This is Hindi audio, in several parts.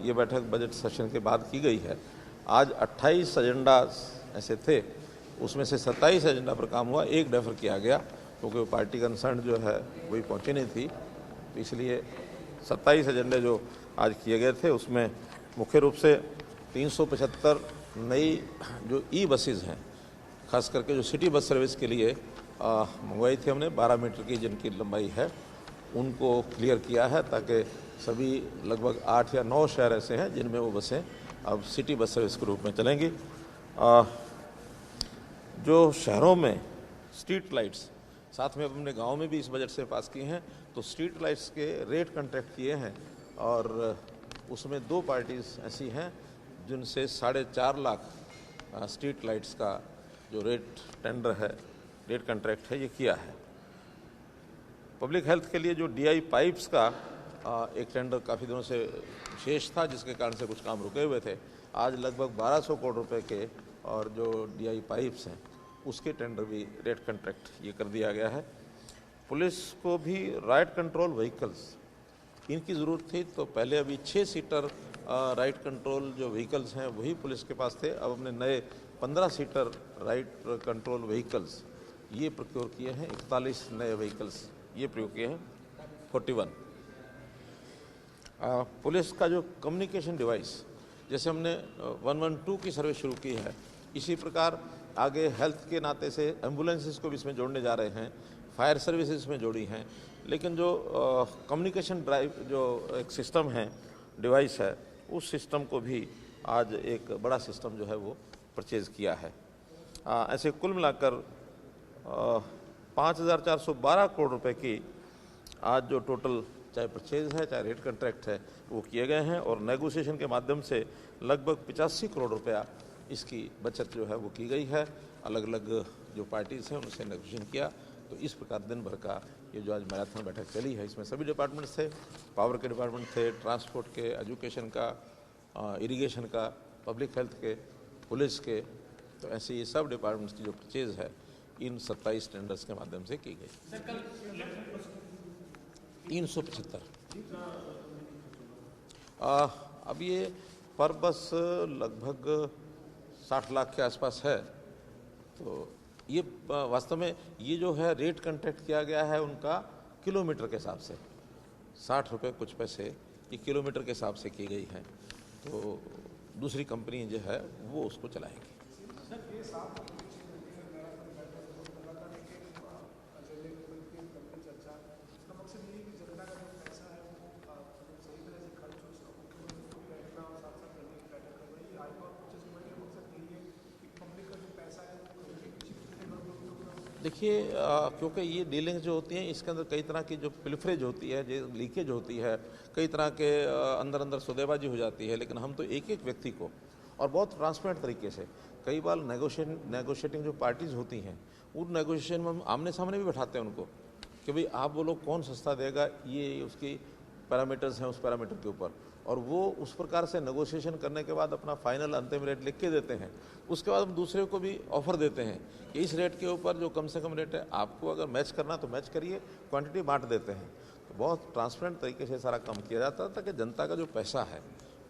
ये बैठक बजट सेशन के बाद की गई है। आज 28 एजेंडा ऐसे थे, उसमें से 27 एजेंडा पर काम हुआ, एक डेफर किया गया क्योंकि वो पार्टी कंसर्न जो है वही पहुंची नहीं थी, तो इसलिए 27 एजेंडे जो आज किए गए थे उसमें मुख्य रूप से 375 नई जो ई बसेज हैं, खास करके जो सिटी बस सर्विस के लिए मंगवाई थी हमने, 12 मीटर की जिनकी लंबाई है, उनको क्लियर किया है ताकि सभी लगभग 8 या 9 शहर ऐसे हैं जिनमें वो बसें अब सिटी बस सर्विस के रूप में चलेंगी। जो शहरों में स्ट्रीट लाइट्स, साथ में अपने गांव में भी इस बजट से पास किए हैं, तो स्ट्रीट लाइट्स के रेट कॉन्ट्रैक्ट किए हैं और उसमें 2 पार्टीज ऐसी हैं जिनसे 4.5 लाख स्ट्रीट लाइट्स का जो रेट टेंडर है, रेट कॉन्ट्रैक्ट है, ये किया है। पब्लिक हेल्थ के लिए जो डीआई पाइप्स का एक टेंडर काफ़ी दिनों से शेष था, जिसके कारण से कुछ काम रुके हुए थे, आज लगभग 1200 करोड़ रुपए के और जो डीआई पाइप्स हैं उसके टेंडर भी रेट कॉन्ट्रैक्ट ये कर दिया गया है। पुलिस को भी राइट कंट्रोल व्हीकल्स इनकी ज़रूरत थी, तो पहले अभी 6 सीटर राइट कंट्रोल जो व्हीकल्स हैं वही पुलिस के पास थे। अब हमने नए 15 सीटर राइट कंट्रोल व्हीकल्स ये प्रोक्योर किए हैं, 41 नए व्हीकल्स ये प्रयोग किए हैं, 41। पुलिस का जो कम्युनिकेशन डिवाइस, जैसे हमने 112 की सर्विस शुरू की है, इसी प्रकार आगे हेल्थ के नाते से एम्बुलेंसेस को भी इसमें जोड़ने जा रहे हैं, फायर सर्विसेज में जोड़ी हैं, लेकिन जो कम्युनिकेशन ड्राइव जो एक सिस्टम है, डिवाइस है, उस सिस्टम को भी आज एक बड़ा सिस्टम जो है वो परचेज़ किया है। ऐसे कुल मिलाकर 5,412 करोड़ रुपए की आज जो टोटल चाहे परचेज है चाहे रेट कॉन्ट्रैक्ट है वो किए गए हैं और नेगोशिएशन के माध्यम से लगभग 85 करोड़ रुपया इसकी बचत जो है वो की गई है। अलग अलग जो पार्टीज़ हैं उनसे नेगोशिएशन किया, तो इस प्रकार दिन भर का ये जो आज मैराथन बैठक चली है, इसमें सभी डिपार्टमेंट्स थे, पावर के डिपार्टमेंट थे, ट्रांसपोर्ट के, एजुकेशन का, इरिगेशन का, पब्लिक हेल्थ के, पुलिस के, तो ऐसे ये सब डिपार्टमेंट्स की जो परचेज है इन 27 टेंडर्स के माध्यम से की गई। 375। अब ये पर बस लगभग 60 लाख के आसपास है, तो ये वास्तव में ये जो है रेट कॉन्ट्रैक्ट किया गया है उनका किलोमीटर के हिसाब से, 60 रुपये कुछ पैसे ये किलोमीटर के हिसाब से की गई है, तो दूसरी कंपनी जो है वो उसको चलाएगी। देखिए, क्योंकि ये डीलिंग्स जो होती हैं इसके अंदर कई तरह की जो पिलफरेज होती है, जो लीकेज होती है, कई तरह के अंदर अंदर सौदेबाजी हो जाती है, लेकिन हम तो एक एक व्यक्ति को और बहुत ट्रांसपेरेंट तरीके से, कई बार नेगोशिएटिंग जो पार्टीज़ होती हैं उन नेगोशिएशन में हम आमने सामने भी बैठाते हैं उनको कि भाई आप बोलो कौन सस्ता देगा, ये उसकी पैरामीटर्स हैं, उस पैरामीटर के ऊपर, और वो उस प्रकार से नेगोशिएशन करने के बाद अपना फाइनल अंतिम रेट लिख के देते हैं। उसके बाद हम दूसरे को भी ऑफर देते हैं कि इस रेट के ऊपर जो कम से कम रेट है, आपको अगर मैच करना तो मैच करिए, क्वांटिटी बांट देते हैं। तो बहुत ट्रांसपेरेंट तरीके से सारा काम किया जाता है ताकि जनता का जो पैसा है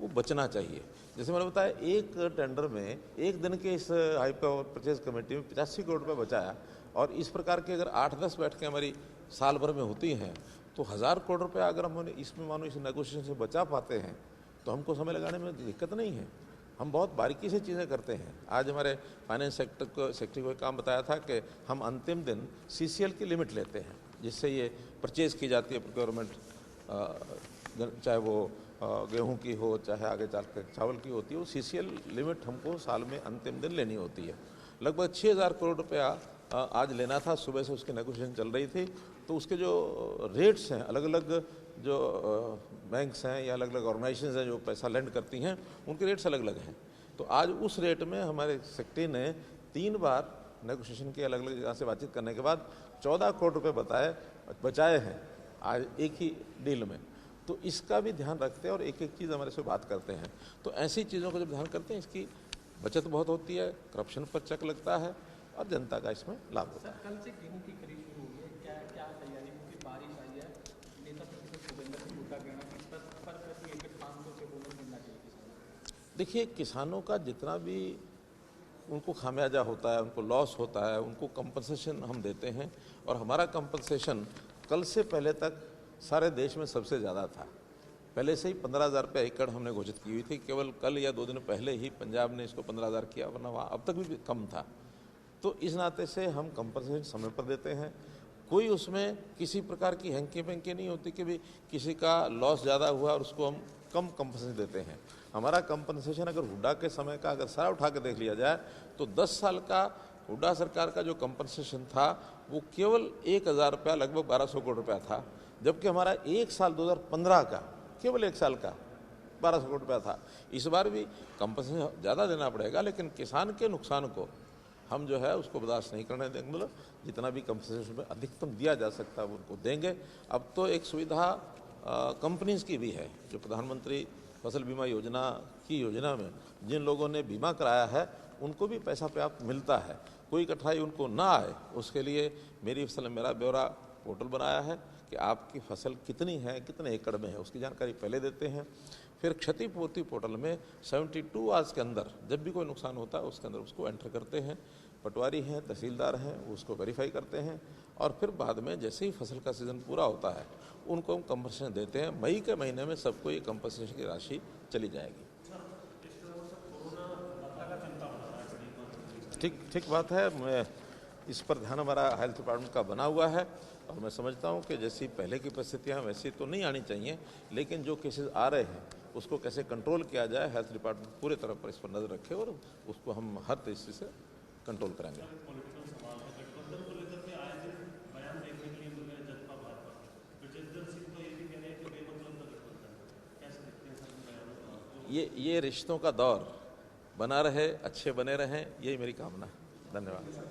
वो बचना चाहिए। जैसे मैंने बताया, एक टेंडर में एक दिन के इस हाई पावर परचेज कमेटी में 85 करोड़ रुपये बचाया, और इस प्रकार की अगर 8-10 बैठकें हमारी साल भर में होती हैं तो 1000 करोड़ रुपया अगर हम इसमें मानो इस नेगोशिएशन से बचा पाते हैं तो हमको समय लगाने में दिक्कत नहीं है। हम बहुत बारीकी से चीज़ें करते हैं। आज हमारे फाइनेंस सेक्टर को एक काम बताया था कि हम अंतिम दिन सीसीएल की लिमिट लेते हैं, जिससे ये परचेज की जाती है प्रोक्योरमेंट, चाहे वो गेहूं की हो चाहे आगे चल कर चावल की होती है, वो सीसीएल लिमिट हमको साल में अंतिम दिन लेनी होती है। लगभग 6000 करोड़ रुपया आज लेना था, सुबह से उसकी नेगोशिएशन चल रही थी, तो उसके जो रेट्स हैं, अलग अलग जो बैंक्स हैं या अलग अलग ऑर्गेनाइजेशंस हैं जो पैसा लेंड करती हैं, उनके रेट्स अलग अलग हैं। तो आज उस रेट में हमारे सेक्रेटरी ने 3 बार नेगोशिएशन की, अलग अलग जगह से बातचीत करने के बाद 14 करोड़ रुपए बचाए हैं आज एक ही डील में। तो इसका भी ध्यान रखते हैं और एक एक चीज़ हमारे से बात करते हैं। तो ऐसी चीज़ों को जब ध्यान करते हैं, इसकी बचत बहुत होती है, करप्शन पर चेक लगता है और जनता का इसमें लाभ होता है। कल से गेहूं की खरीद शुरू हुई है, क्या तैयारी, क्योंकि बारिश आई है, नेता प्रतिपक्ष भूपेंद्र सिंह हुड्डा कहना कि पर प्रति एकड़ 500 से बोनस मिलना चाहिए। देखिए, किसानों का जितना भी उनको खामियाजा होता है, उनको लॉस होता है, उनको कंपनसेशन हम देते हैं। और हमारा कंपनसेशन कल से पहले तक सारे देश में सबसे ज़्यादा था। पहले से ही 15,000 रुपये एकड़ हमने घोषित की हुई थी। केवल कल या 2 दिन पहले ही पंजाब ने इसको 15,000 किया, वरना वहाँ अब तक भी कम था। तो इस नाते से हम कंपनसेशन समय पर देते हैं। कोई उसमें किसी प्रकार की हैंकी पेंकी नहीं होती कि भी किसी का लॉस ज़्यादा हुआ और उसको हम कम कंपनसेशन देते हैं। हमारा कंपनसेशन अगर हुड्डा के समय का अगर सारा उठा के देख लिया जाए तो 10 साल का हुड्डा सरकार का जो कंपनसेशन था वो केवल 1,000 रुपया, लगभग 1,200 करोड़ रुपया था। जबकि हमारा 1 साल 2015 का, केवल 1 साल का 1,200 करोड़ रुपया था। इस बार भी कंपनसेशन ज़्यादा देना पड़ेगा, लेकिन किसान के नुकसान को हम जो है उसको बर्दाश्त नहीं करने देंगे। मतलब जितना भी कंपनसेशन में अधिकतम दिया जा सकता है वो उनको देंगे। अब तो एक सुविधा कंपनीज की भी है, जो प्रधानमंत्री फसल बीमा योजना की योजना में जिन लोगों ने बीमा कराया है उनको भी पैसा प्राप्त मिलता है। कोई कठिनाई उनको ना आए उसके लिए मेरी फसल मेरा ब्यौरा पोर्टल बनाया है कि आपकी फसल कितनी है, कितने एकड़ में है, उसकी जानकारी पहले देते हैं। फिर क्षतिपूर्ति पोर्टल में 72 आवर्स के अंदर जब भी कोई नुकसान होता है उसके अंदर उसको एंटर करते हैं। पटवारी हैं, तहसीलदार हैं, उसको वेरीफाई करते हैं और फिर बाद में जैसे ही फसल का सीज़न पूरा होता है उनको हम कंपनसेशन देते हैं। मई के महीने में सबको ये कंपनसेशन की राशि चली जाएगी। ठीक बात है। मैं इस पर ध्यान हमारा हेल्थ डिपार्टमेंट का बना हुआ है और मैं समझता हूँ कि जैसी पहले की परिस्थितियाँ वैसी तो नहीं आनी चाहिए, लेकिन जो केसेस आ रहे हैं उसको कैसे कंट्रोल किया जाए, हेल्थ डिपार्टमेंट पूरे तरह पर इस पर नज़र रखे और उसको हम हर तरीके से कंट्रोल करेंगे। ये रिश्तों का दौर बना रहे, अच्छे बने रहें, यही मेरी कामना है। धन्यवाद।